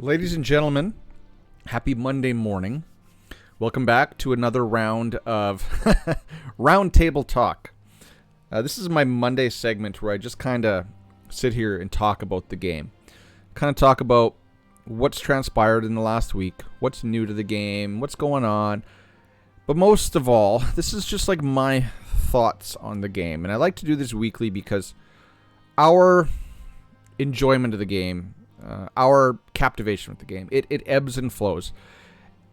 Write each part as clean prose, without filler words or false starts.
Ladies and gentlemen, happy Monday morning. Welcome back to another round of Round Table Talk. This is my Monday segment where I just kind of sit here and talk about the game. Kind of talk about what's transpired in the last week, what's new to the game, what's going on. But most of all, this is just like my thoughts on the game. And I like to do this weekly because our enjoyment of the game, our captivation with the game, it ebbs and flows.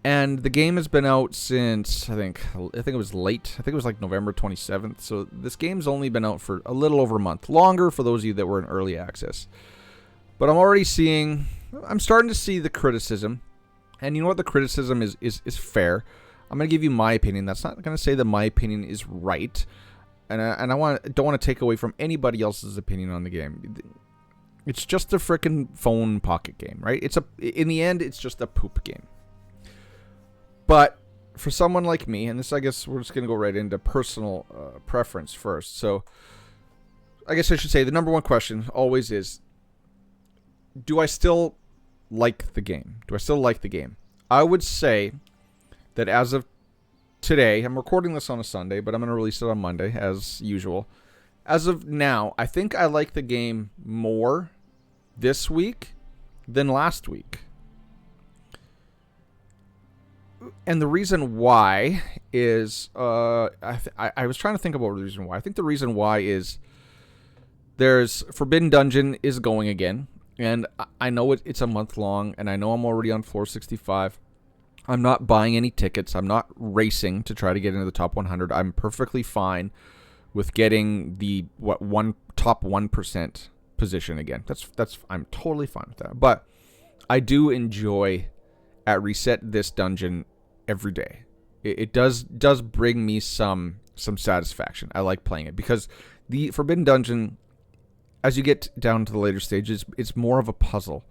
And the game has been out since, I think it was late. I think it was like November 27th. So this game's only been out for a little over a month. Longer for those of you that were in early access. But I'm starting to see the criticism. And you know what? The criticism is fair. I'm going to give you my opinion. That's not going to say that my opinion is right. And I don't want to take away from anybody else's opinion on the game. It's just a freaking phone pocket game, right? In the end, it's just a poop game. But for someone like me, and this, I guess we're just going to go right into personal preference first. So I guess I should say the number one question always is, do I still like the game? Do I still like the game? I would say that as of today, I'm recording this on a Sunday, but I'm going to release it on Monday as usual. As of now, I think I like the game more this week than last week. And the reason why is, I was trying to think about the reason why. I think the reason why is there's Forbidden Dungeon is going again. And I know it's a month long, and I know I'm already on floor 65. I'm not buying any tickets. I'm not racing to try to get into the top 100. I'm perfectly fine with getting the top 1% position again. I'm totally fine with that. But I do enjoy at reset this dungeon every day. It does bring me some satisfaction. I like playing it because the Forbidden Dungeon, as you get down to the later stages, it's more of a puzzle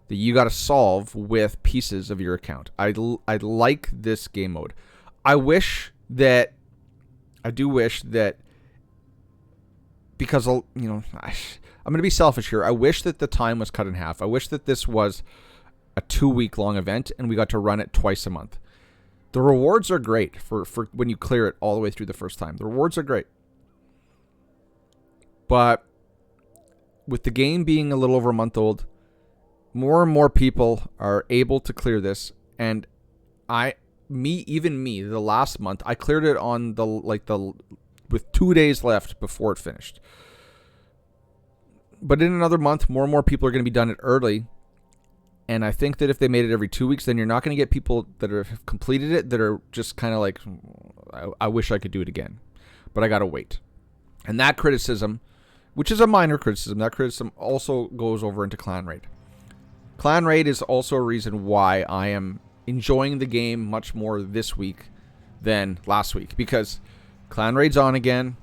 that you got to solve with pieces of your account. I like this game mode. I do wish that because, I'm going to be selfish here. I wish that the time was cut in half. I wish that this was a 2-week long event and we got to run it twice a month. The rewards are great for when you clear it all the way through the first time. The rewards are great. But with the game being a little over a month old, more and more people are able to clear this, and the last month, I cleared it on with 2 days left before it finished. But in another month, more and more people are going to be done it early, and I think that if they made it every 2 weeks, then you're not going to get people that have completed it that are just kind of like, I wish I could do it again, but I got to wait. And that criticism, which is a minor criticism, that criticism also goes over into Clan Raid. Clan Raid is also a reason why I am enjoying the game much more this week than last week, because Clan Raid's on again.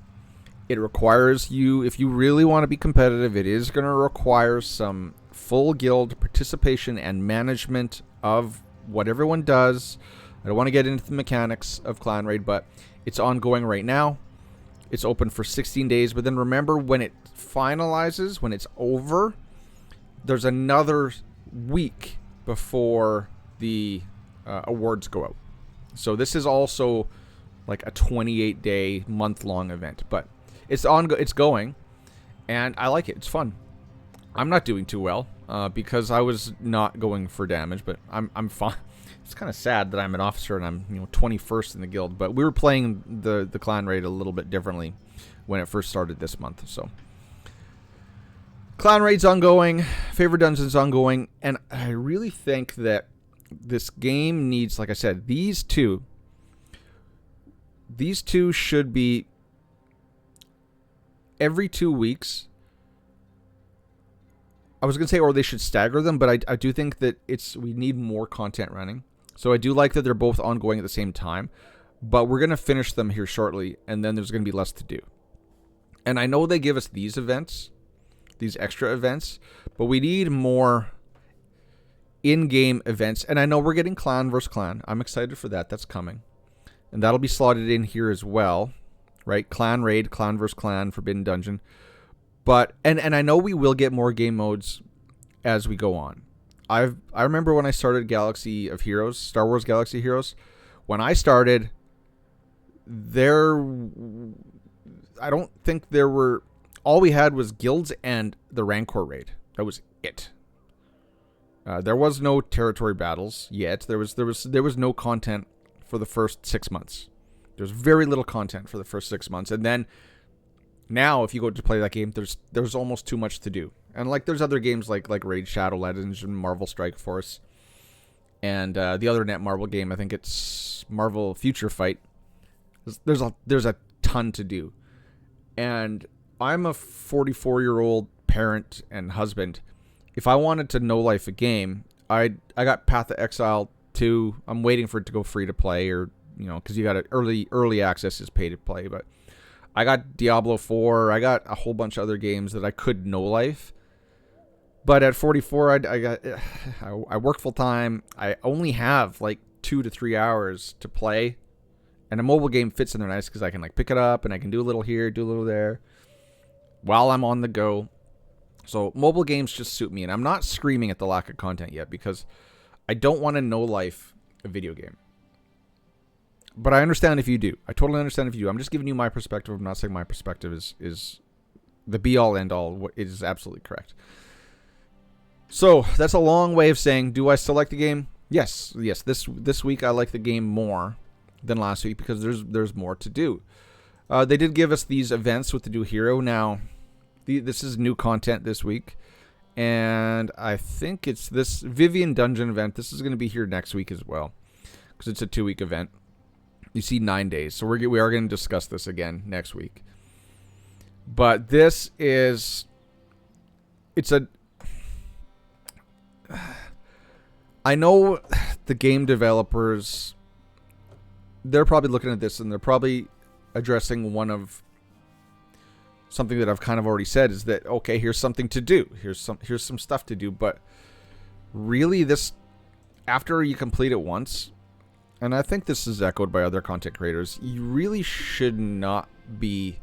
It requires you, if you really want to be competitive, it is going to require some full guild participation and management of what everyone does. I don't want to get into the mechanics of Clan Raid, but it's ongoing right now. It's open for 16 days, but then remember, when it finalizes, when it's over, there's another week before the awards go out. So this is also like a 28-day, month-long event, but it's going, and I like it. It's fun. I'm not doing too well because I was not going for damage, but I'm fine. It's kind of sad that I'm an officer and I'm 21st in the guild, but we were playing the Clan Raid a little bit differently when it first started this month. So Clan Raid's ongoing, Favorite Dungeon's ongoing, and I really think that this game needs, like I said, these two should be every 2 weeks. I was going to say, or they should stagger them, but I do think that we need more content running. So I do like that they're both ongoing at the same time, but we're going to finish them here shortly, and then there's going to be less to do. And I know they give us these events, these extra events, but we need more in-game events. And I know we're getting clan versus clan. I'm excited for that. That's coming. And that'll be slotted in here as well, right? Clan Raid, clan versus clan, Forbidden Dungeon. But, and I know we will get more game modes as we go on. I remember when I started Galaxy of Heroes, Star Wars Galaxy Heroes. When I started, I don't think there were. All we had was guilds and the Rancor raid. That was it. There was no territory battles yet. There was no content for the first 6 months. There's very little content for the first 6 months, and then now if you go to play that game, there's almost too much to do. And like there's other games like Raid Shadow Legends and Marvel Strike Force, and the other Netmarble game, I think it's Marvel Future Fight. There's a ton to do, and I'm a 44-year-old parent and husband. If I wanted to no life a game, I got Path of Exile 2. I'm waiting for it to go free to play, or because you got early access is pay to play. But I got Diablo 4. I got a whole bunch of other games that I could no life. But at 44, I work full time. I only have like 2 to 3 hours to play, and a mobile game fits in there nice because I can like pick it up and I can do a little here, do a little there, while I'm on the go. So mobile games just suit me, and I'm not screaming at the lack of content yet because I don't want to no life a video game. But I understand if you do. I totally understand if you do. I'm just giving you my perspective. I'm not saying my perspective is the be-all, end-all. It is absolutely correct. So that's a long way of saying, do I still like the game? Yes. This week I like the game more than last week because there's more to do. They did give us these events with the new hero. Now, this is new content this week, and I think it's this Vivian Dungeon event. This is going to be here next week as well because it's a 2-week event. You see 9 days, so we are going to discuss this again next week. But this is, I know the game developers, they're probably looking at this and they're probably addressing something that I've kind of already said, is that, okay, here's something to do. Here's some stuff to do. But really, this, after you complete it once, and I think this is echoed by other content creators, you really should not be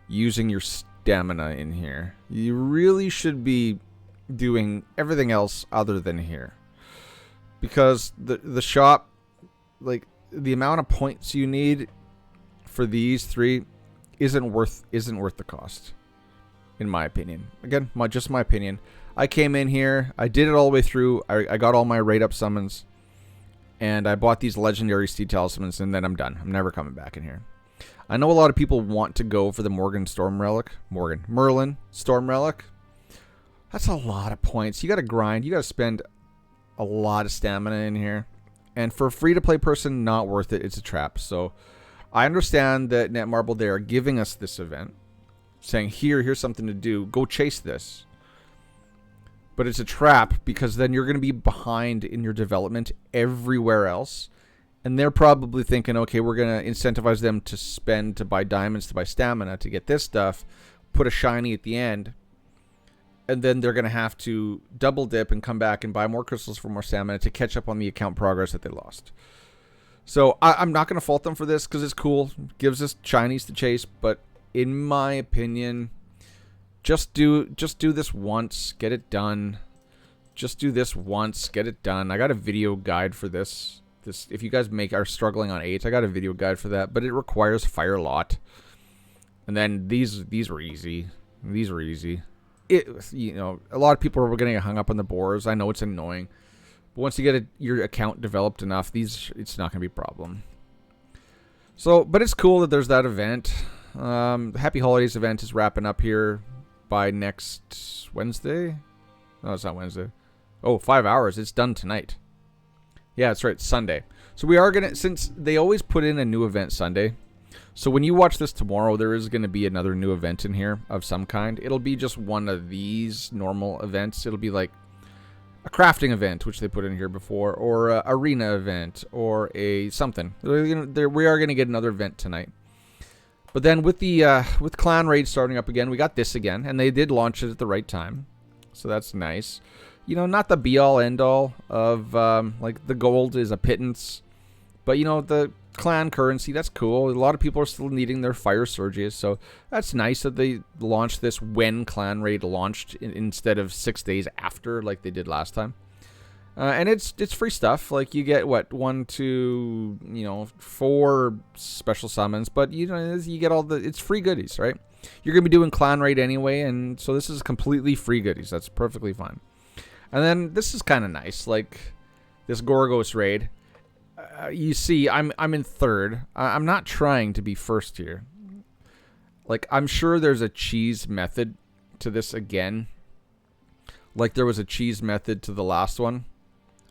using your stamina in here. You really should be doing everything else other than here. Because the shop, like, the amount of points you need for these 3 isn't worth the cost, in my opinion. Again, just my opinion. I came in here, I did it all the way through, I got all my raid up summons, and I bought these legendary Steed Talismans, and then I'm done. I'm never coming back in here. I know a lot of people want to go for the Merlin Storm Relic. That's a lot of points. You got to grind. You got to spend a lot of stamina in here. And for a free-to-play person, not worth it. It's a trap. So I understand that Netmarble, they are giving us this event, saying, here's something to do. Go chase this. But it's a trap because then you're going to be behind in your development everywhere else. And they're probably thinking, okay, we're going to incentivize them to buy diamonds, to buy stamina, to get this stuff, put a shiny at the end. And then they're going to have to double dip and come back and buy more crystals for more stamina to catch up on the account progress that they lost. So I'm not going to fault them for this because it's cool. It gives us shinies to chase. But in my opinion, just do this once. Get it done. Just do this once. Get it done. I got a video guide for this. If you guys are struggling on 8, I got a video guide for that. But it requires Fire Lot. And then these were easy. These were easy. A lot of people are going to get hung up on the boars. I know it's annoying. But once you get your account developed enough, it's not going to be a problem. So, but it's cool that there's that event. The Happy Holidays event is wrapping up here by next Wednesday. No, it's not Wednesday. Oh, 5 hours. It's done tonight. Yeah, that's right. Sunday. So we are going to, since they always put in a new event Sunday, so when you watch this tomorrow, there is going to be another new event in here of some kind. It'll be just one of these normal events. It'll be like a crafting event, which they put in here before, or a arena event, or a something. We are going to get another event tonight. But then with the with Clan Raid starting up again, we got this again, and they did launch it at the right time, so that's nice. Not the be-all, end-all of like the gold is a pittance, but the clan currency, that's cool. A lot of people are still needing their fire surges, so that's nice that they launched this when Clan Raid launched instead of 6 days after like they did last time. And it's free stuff. Like, you get, what, 1, 2, 4 special summons. But, you get all the... It's free goodies, right? You're going to be doing clan raid anyway, and so this is completely free goodies. That's perfectly fine. And then this is kind of nice. Like, this Gorgos raid. You see, I'm in third. I'm not trying to be first here. Like, I'm sure there's a cheese method to this again. Like there was a cheese method to the last one.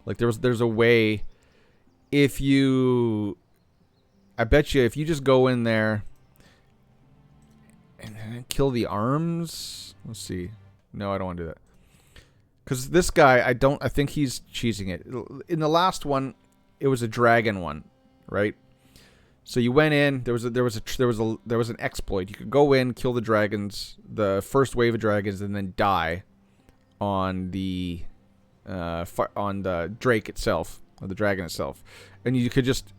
Like there's a way if you... I bet you if you just go in there and kill the arms... Let's see. No, I don't want to do that. Because this guy, I think he's cheesing it. In the last one, it was a dragon one, right? So you went in. There was an exploit. You could go in, kill the dragons, the first wave of dragons, and then die on the drake itself, or the dragon itself. And you could just,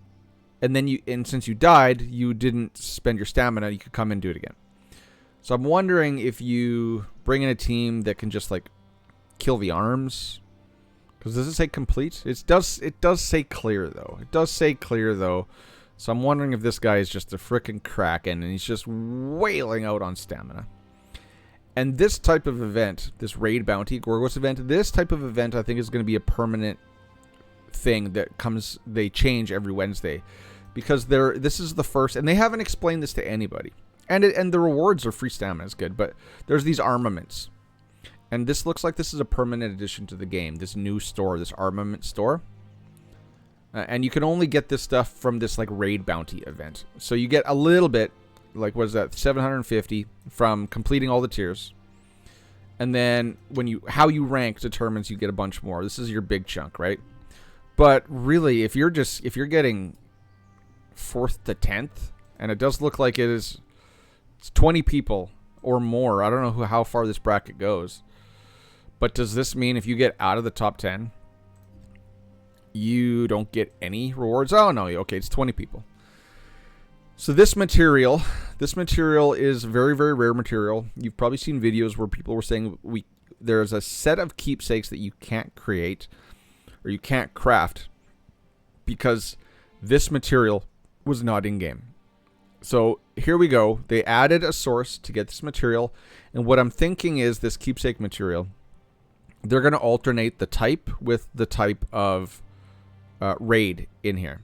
and since you died, you didn't spend your stamina. You could come and do it again. So I'm wondering if you bring in a team that can just like kill the arms. Because does it say complete? It does say clear though. It does say clear though. So I'm wondering if this guy is just a frickin' kraken and he's just wailing out on stamina. And this type of event, this raid bounty, Gorgos event, this type of event I think is going to be a permanent thing that comes, they change every Wednesday. Because this is the first, and they haven't explained this to anybody. And the rewards are free stamina, is good, but there's these armaments. And this looks like this is a permanent addition to the game, this new store, this armament store. And you can only get this stuff from this like raid bounty event. So you get a little bit, like what is that, 750 from completing all the tiers. And then how you rank determines you get a bunch more. This is your big chunk, right? But really, if you're getting 4th to 10th, and it does look like it's 20 people or more. I don't know how far this bracket goes. But does this mean if you get out of the top 10, you don't get any rewards? Oh, no. Okay, it's 20 people. So this material is very, very rare material. You've probably seen videos where people were saying there's a set of keepsakes that you can't create or you can't craft because this material was not in-game. So here we go. They added a source to get this material. And what I'm thinking is this keepsake material, they're going to alternate the type with the type of raid in here.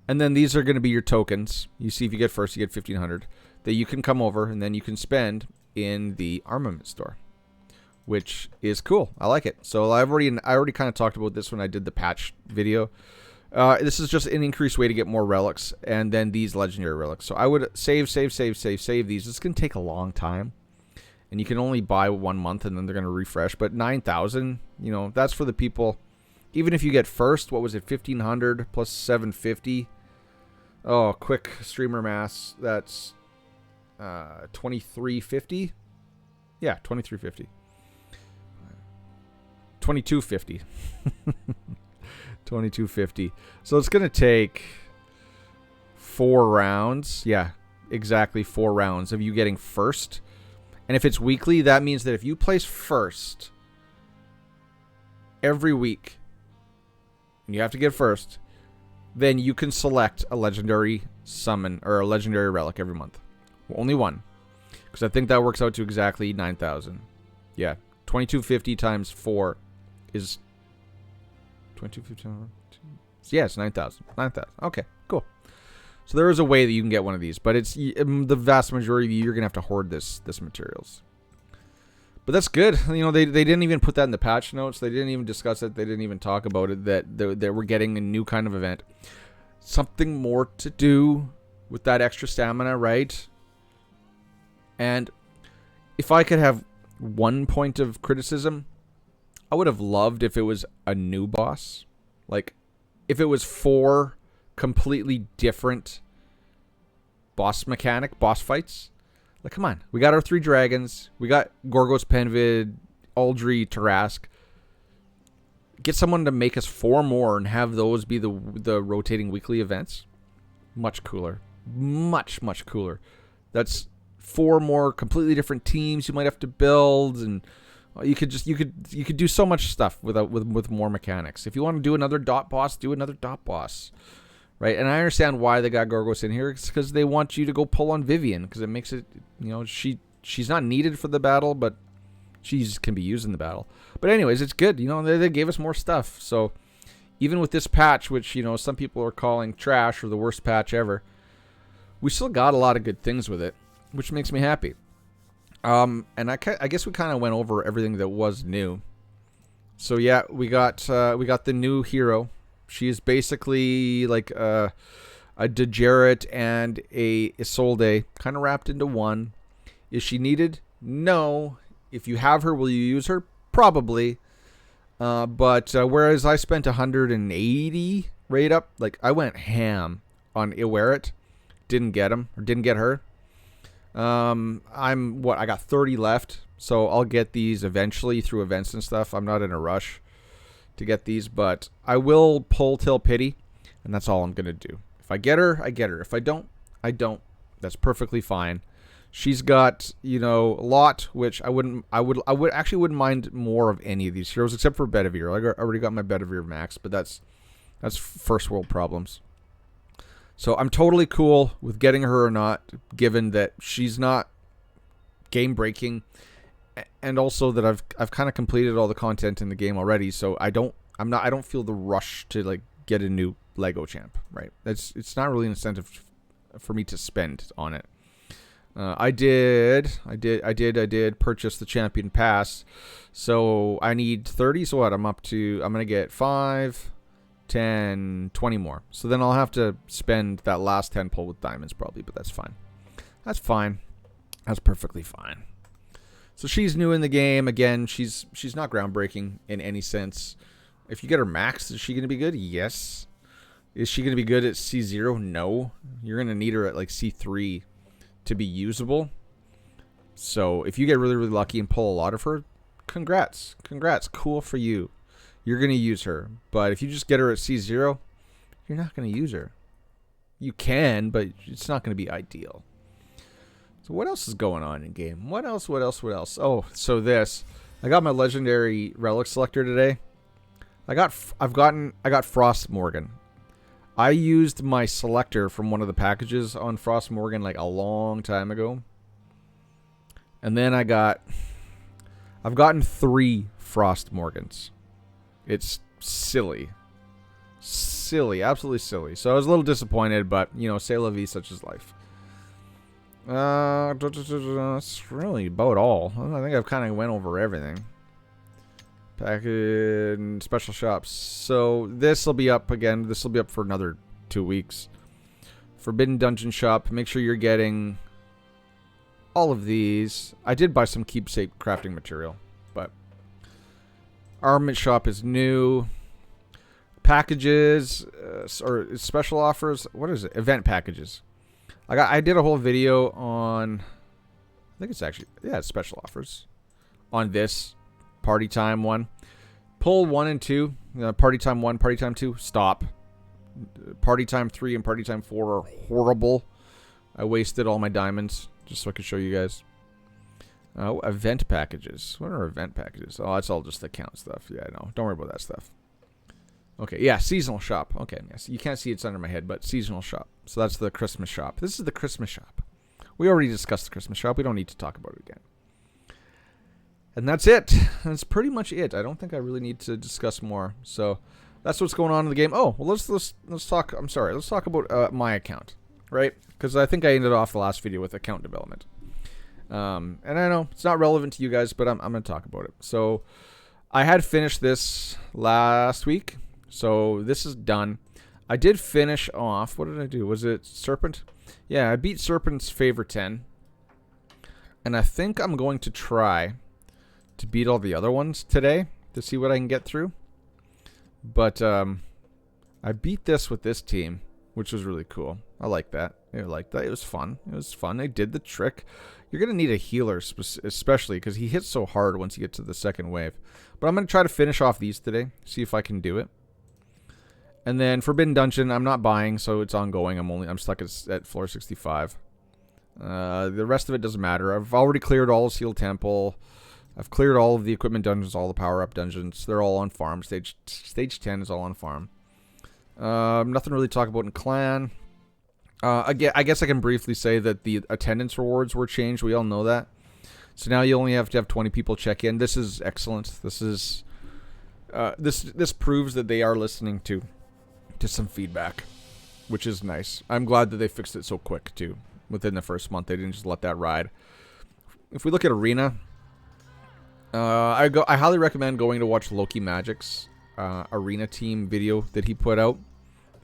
And then these are going to be your tokens. You see if you get first, you get 1,500 that you can come over and then you can spend in the armament store, which is cool. I like it. So I already kind of talked about this when I did the patch video. This is just an increased way to get more relics and then these legendary relics. So I would save these. It's going to take a long time. And you can only buy 1 month and then they're going to refresh. But 9,000, that's for the people. Even if you get first, what was it, 1,500 plus 750? Oh, quick streamer mass. That's 2,350. Yeah, 2,350. 2,250. 2,250. So it's going to take 4 rounds. Yeah, exactly 4 rounds of you getting first. And if it's weekly, that means that if you place first every week, and you have to get first, then you can select a legendary summon or a legendary relic every month. Only one. Because I think that works out to exactly 9,000. Yeah. 2,250 times 4 is 2,250. Yeah, it's 9,000. 9,000. Okay, cool. So there is a way that you can get one of these, but it's the vast majority of you're gonna have to hoard this materials. But that's good. They didn't even put that in the patch notes. They didn't even discuss it. They didn't even talk about it. That we're getting a new kind of event, something more to do with that extra stamina, right? And if I could have one point of criticism, I would have loved if it was a new boss, like if it was 4 completely different boss fights. Like, come on. We got our 3 dragons. We got Gorgos, Penvid, Aldri, Tarask. Get someone to make us 4 more and have those be the rotating weekly events. Much cooler. Much, much cooler. That's 4 more completely different teams you might have to build. And You could do so much stuff with more mechanics. If you want to do another dot boss, do another dot boss, right? And I understand why they got Gorgos in here. It's because they want you to go pull on Vivian, because it makes it, she's not needed for the battle, but she can be used in the battle. But anyways, it's good. They gave us more stuff. So even with this patch, which some people are calling trash or the worst patch ever, we still got a lot of good things with it, which makes me happy. And I guess we kind of went over everything that was new. So yeah, we got the new hero. She is basically like a Degenerate and a Isolde kind of wrapped into one. Is she needed? No. If you have her, will you use her? Probably. But whereas I spent 180 rate up, like I went ham on Iwerit, didn't get him or didn't get her. I got 30 left, so I'll get these eventually through events and stuff. I'm not in a rush to get these, but I will pull till pity, and that's all I'm gonna do. If I get her, I get her. If I don't, I don't. That's perfectly fine. She's got, a lot, which I wouldn't mind more of any of these heroes except for Bedivere. I already got my Bedivere max, but that's first world problems. So I'm totally cool with getting her or not, given that she's not game breaking, and also that I've kind of completed all the content in the game already. So I don't feel the rush to like get a new Lego champ. Right? It's not really an incentive for me to spend on it. I did purchase the champion pass, so I need 30. So what? I'm gonna get 5, 10, 20 more. So then I'll have to spend that last 10 pull with diamonds probably, but that's fine. That's fine. That's perfectly fine. So she's new in the game. Again, she's not groundbreaking in any sense. If you get her max, is she going to be good? Yes. Is she going to be good at C0? No. You're going to need her at like C3 to be usable. So if you get really, really lucky and pull a lot of her, congrats. Congrats. Cool for you. You're going to use her. But if you just get her at C0, you're not going to use her. You can, but it's not going to be ideal. So what else is going on in game? What else? Oh, so this. I got my legendary relic selector today. I got Frost Morgan. I used my selector from one of the packages on Frost Morgan like a long time ago. And then I've gotten 3 Frost Morgans. It's silly. Silly, absolutely silly. So I was a little disappointed, but c'est la vie, such is life. That's really about all. I think I've kind of went over everything. Package special shops. So this will be up again. This will be up for another 2 weeks. Forbidden Dungeon Shop. Make sure you're getting all of these. I did buy some keepsake crafting material, but Armament Shop is new. Packages or special offers. What is it? Event packages. I did a whole video on. I think it's actually it's special offers on this party time one. Pull 1 and 2. Party time 1, party time 2. Stop. Party time 3 and party time 4 are horrible. I wasted all my diamonds just so I could show you guys. Event packages. What are event packages? Oh, that's all just account stuff. Yeah, no. Don't worry about that stuff. Okay, yeah, seasonal shop. Okay, yes, you can't see it's under my head, but seasonal shop. So that's the Christmas shop. This is the Christmas shop. We already discussed the Christmas shop. We don't need to talk about it again. And that's it. That's pretty much it. I don't think I really need to discuss more. So that's what's going on in the game. Oh, well, let's talk. I'm sorry. Let's talk about my account, right? Because I think I ended off the last video with account development. And I know it's not relevant to you guys, but I'm going to talk about it. So I had finished this last week. So this is done. I did finish off. What did I do? Was it Serpent? Yeah, I beat Serpent's Favor 10. And I think I'm going to try to beat all the other ones today to see what I can get through. But I beat this with this team, which was really cool. I like that. I like that. It was fun. It was fun. I did the trick. You're going to need a healer, especially because he hits so hard once you get to the second wave. But I'm going to try to finish off these today, see if I can do it. And then Forbidden Dungeon, I'm not buying, so it's ongoing. I'm stuck at floor 65. The rest of it doesn't matter. I've already cleared all of Seal Temple. I've cleared all of the equipment dungeons, all the power-up dungeons. They're all on farm. Stage 10 is all on farm. Nothing really to talk about in clan. Again, I guess I can briefly say that the attendance rewards were changed. We all know that. So now you only have to have 20 people check in. This is excellent. This is this proves that they are listening to some feedback, which is nice. I'm glad that they fixed it so quick too. Within the first month, they didn't just let that ride. If we look at Arena, I highly recommend going to watch Loki Magic's Arena team video that he put out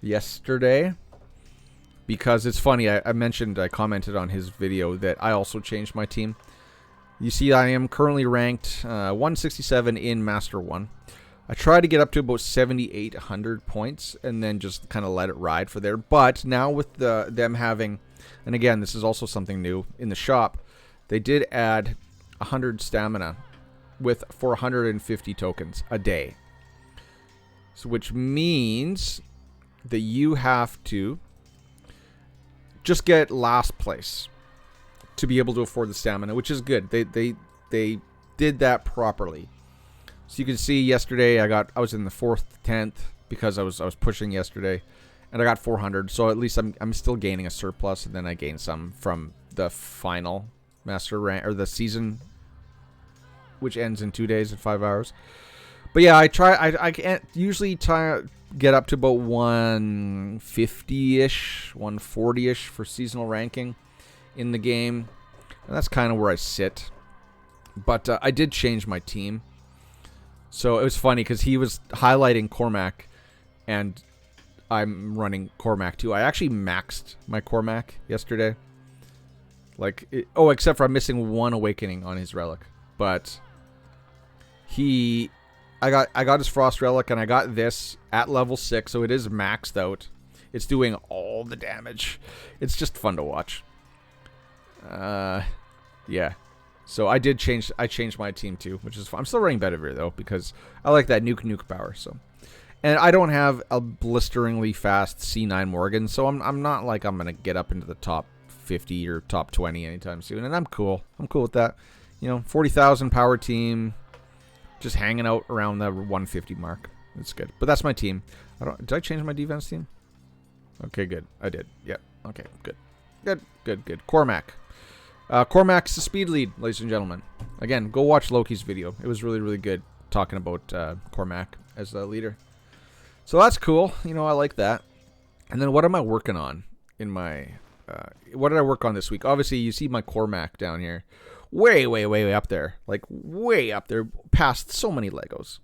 yesterday, because it's funny. I commented on his video that I also changed my team. You see, I am currently ranked 167 in Master 1. I try to get up to about 7,800 points and then just kind of let it ride for there. But now with them having, and again, this is also something new in the shop, they did add 100 stamina with 450 tokens a day. So which means that you have to just get last place to be able to afford the stamina, which is good. They did that properly. So you can see yesterday I was in the 4th, 10th because I was pushing yesterday, and I got 400. So at least I'm still gaining a surplus, and then I gained some from the final master rank, or the season, which ends in 2 days and 5 hours. But yeah, I can't usually get up to about 150-ish, 140-ish for seasonal ranking in the game, and that's kind of where I sit. But I did change my team, so it was funny because he was highlighting Cormac, and I'm running Cormac too. I actually maxed my Cormac yesterday, except for I'm missing one awakening on his relic, but I got his Frost relic, and I got this at level 6, so it is maxed out. It's doing all the damage. It's just fun to watch. Yeah. So I changed my team too, which is fun. I'm still running Bedivere though, because I like that nuke power. So, and I don't have a blisteringly fast C9 Morgan, so I'm not like I'm gonna get up into the top 50 or top 20 anytime soon, and I'm cool. I'm cool with that. 40,000 power team, just hanging out around the 150 mark. It's good. But that's my team. Did I change my defense team? Okay, good. I did. Yeah. Okay, good. Good. Cormac. Cormac's the speed lead, ladies and gentlemen. Again, go watch Loki's video. It was really, really good talking about Cormac as the leader. So that's cool. I like that. And then what am I working on in my... what did I work on this week? Obviously, you see my Cormac down here. Way up there. Like, way up there. Past so many Legos.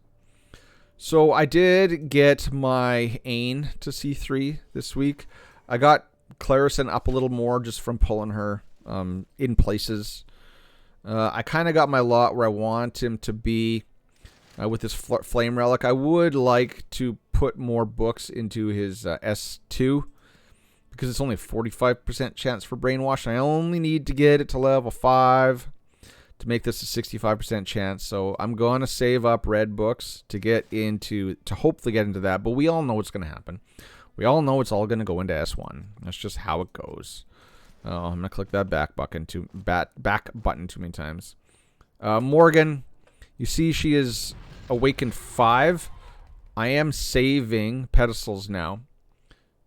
So I did get my Ain to C3 this week. I got Clarison up a little more just from pulling her in places. I kind of got my lot where I want him to be with this flame relic. I would like to put more books into his S2 because it's only a 45% chance for brainwash, and I only need to get it to level 5 to make this a 65% chance. So I'm going to save up red books to hopefully get into that, but we all know what's going to happen. We all know it's all going to go into S1. That's just how it goes. Oh, I'm going to click that back button too many times. Morgan, you see she is awakened 5. I am saving pedestals now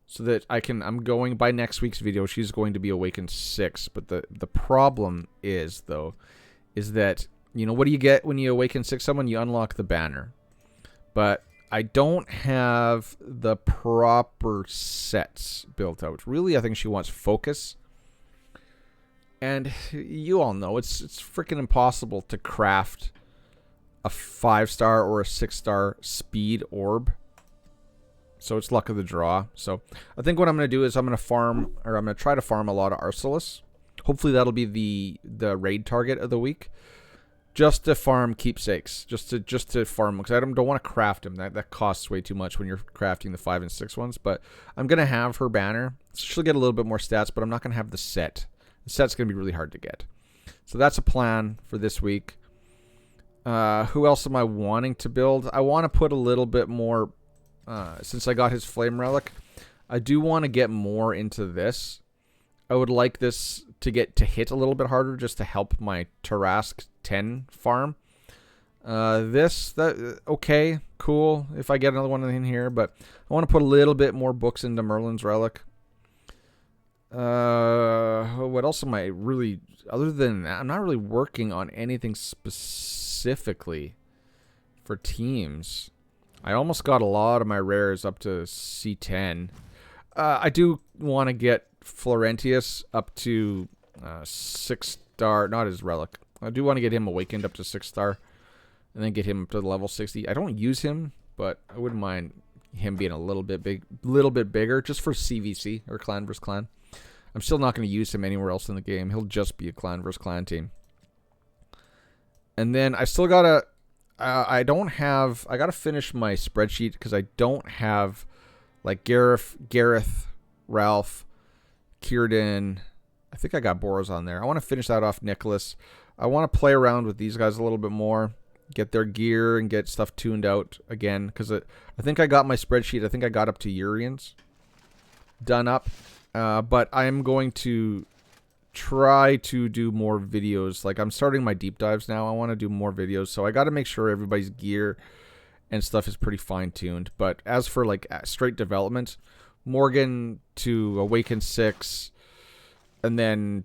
so that I'm going by next week's video. She's going to be awakened 6. But the problem is that, what do you get when you awaken 6 someone? You unlock the banner. But I don't have the proper sets built out. Really, I think she wants focus. And you all know it's freaking impossible to craft a 5-star or a 6-star speed orb. So it's luck of the draw. So I think what I'm going to do is I'm going to try to farm a lot of Arceus. Hopefully that'll be the raid target of the week. Just to farm keepsakes. Just to farm, because I don't want to craft them. That costs way too much when you're crafting the 5 and 6 ones. But I'm going to have her banner. She'll get a little bit more stats, but I'm not going to have the set. The set's going to be really hard to get. So that's a plan for this week. Who else am I wanting to build? I want to put a little bit more, since I got his flame relic, I do want to get more into this. I would like this to hit a little bit harder just to help my Tarask 10 farm. Okay, cool. If I get another one in here, but I want to put a little bit more books into Merlin's Relic. What else am I really, other than that, I'm not really working on anything specifically for teams. I almost got a lot of my rares up to C10. I do want to get Florentius up to 6-star, not his relic. I do want to get him awakened up to 6-star, and then get him up to level 60. I don't use him, but I wouldn't mind him being a little bit bigger, just for CVC or clan versus clan. I'm still not going to use him anywhere else in the game. He'll just be a clan versus clan team. And then I still gotta, I gotta finish my spreadsheet because I don't have like Gareth, Ralph, Kierden. I think I got Boros on there. I want to finish that off. Nicholas. I want to play around with these guys a little bit more, get their gear and get stuff tuned out again, because I think I got my spreadsheet. I think I got up to Urians done up. But I'm going to try to do more videos. Like, I'm starting my deep dives now. I want to do more videos. So I got to make sure everybody's gear and stuff is pretty fine-tuned. But as for, like, straight development, Morgan to Awaken 6, and then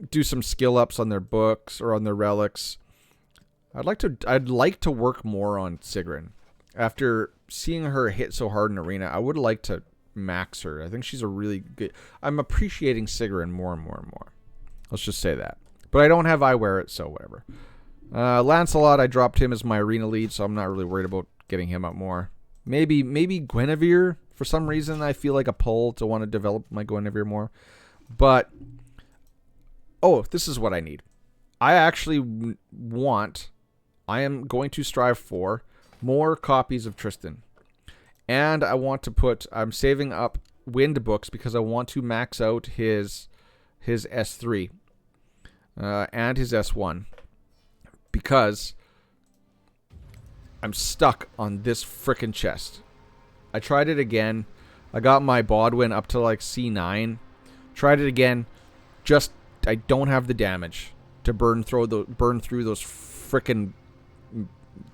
do some skill ups on their books or on their relics. I'd like to work more on Sigrun. After seeing her hit so hard in Arena, I would like to max her. I think she's a really good. I'm appreciating Sigrun more and more and more. Let's just say that. But I don't have I wear it, so whatever. Lancelot, I dropped him as my arena lead, so I'm not really worried about getting him up more. Maybe Guinevere. For some reason, I feel like a pull to want to develop my Guinevere more. But this is what I need. I actually I am going to strive for more copies of Tristan. And I want to I'm saving up wind books because I want to max out his S3 and his S1, because I'm stuck on this frickin' chest. I tried it again. I got my Bodwin up to like C9. Tried it again. Just, I don't have the damage to burn through those frickin'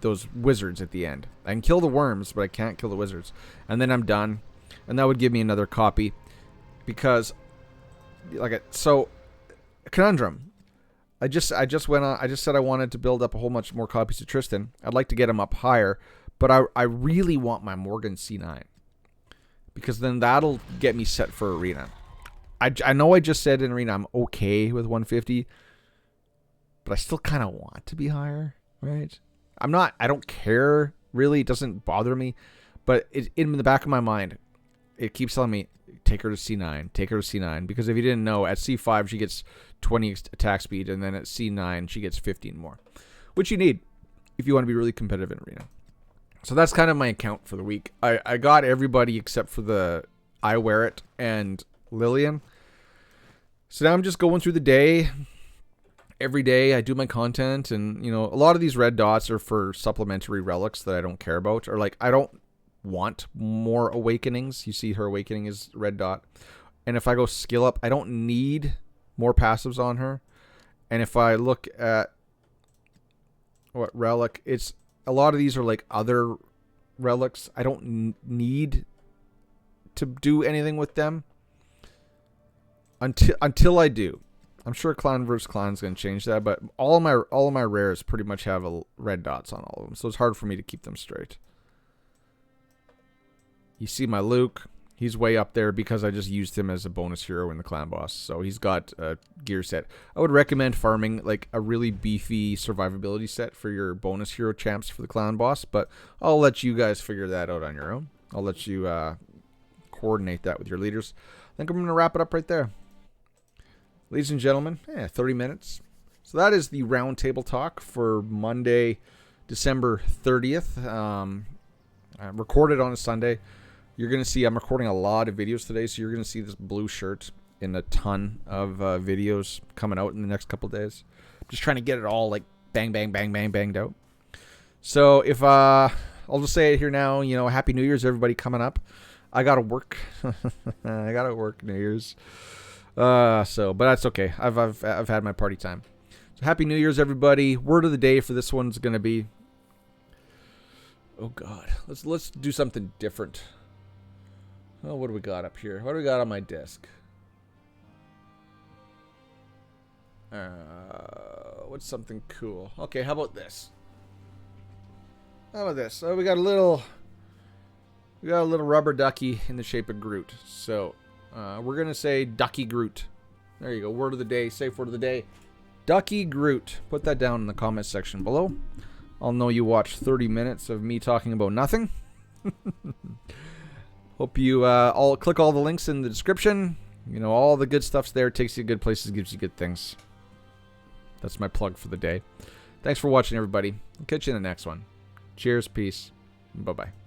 those wizards at the end. I can kill the worms, but I can't kill the wizards. And then I'm done. And that would give me another copy. Because, so, conundrum. I just went on. I just said I wanted to build up a whole bunch more copies of Tristan. I'd like to get him up higher, but I really want my Morgan C9, because then that'll get me set for Arena. I know I just said in Arena I'm okay with 150, but I still kind of want to be higher, right? I don't care, really. It doesn't bother me. But in the back of my mind, it keeps telling me, take her to C9, take her to C9. Because if you didn't know, at C5, she gets 20 attack speed. And then at C9, she gets 15 more. Which you need if you want to be really competitive in Arena. So that's kind of my account for the week. I got everybody except for the I Wear It and Lillian. So now I'm just going through the day. Every day I do my content, and a lot of these red dots are for supplementary relics that I don't care about, or like I don't want more awakenings. You see her awakening is red dot, and if I go skill up, I don't need more passives on her. And if I look at what relic, it's a lot of these are like other relics. I don't need to do anything with them until I do. I'm sure Clan vs. Clan is going to change that, but all of my rares pretty much have red dots on all of them, so it's hard for me to keep them straight. You see my Luke, he's way up there because I just used him as a bonus hero in the clan boss, so he's got a gear set. I would recommend farming like a really beefy survivability set for your bonus hero champs for the clan boss, but I'll let you guys figure that out on your own. I'll let you coordinate that with your leaders. I think I'm going to wrap it up right there. Ladies and gentlemen, 30 minutes. So that is the round table talk for Monday, December 30th. I recorded on a Sunday. You're going to see I'm recording a lot of videos today, so you're going to see this blue shirt in a ton of videos coming out in the next couple days. Just trying to get it all like bang, bang, bang, bang, banged out. So if I'll just say it here now, Happy New Year's, everybody coming up. I got to work. I got to work New Year's. But that's okay. I've had my party time. So Happy New Year's, everybody. Word of the day for this one's going to be Oh God, let's do something different. Oh, what do we got up here? What do we got on my desk? What's something cool? Okay, how about this? How about this? Oh, we got a little rubber ducky in the shape of Groot. So we're gonna say Ducky Groot. There you go. Word of the day. Safe word of the day. Ducky Groot. Put that down in the comment section below. I'll know you watched 30 minutes of me talking about nothing. Hope you all click all the links in the description. You know, all the good stuff's there. Takes you to good places, gives you good things. That's my plug for the day. Thanks for watching, everybody. I'll catch you in the next one. Cheers, peace, bye-bye.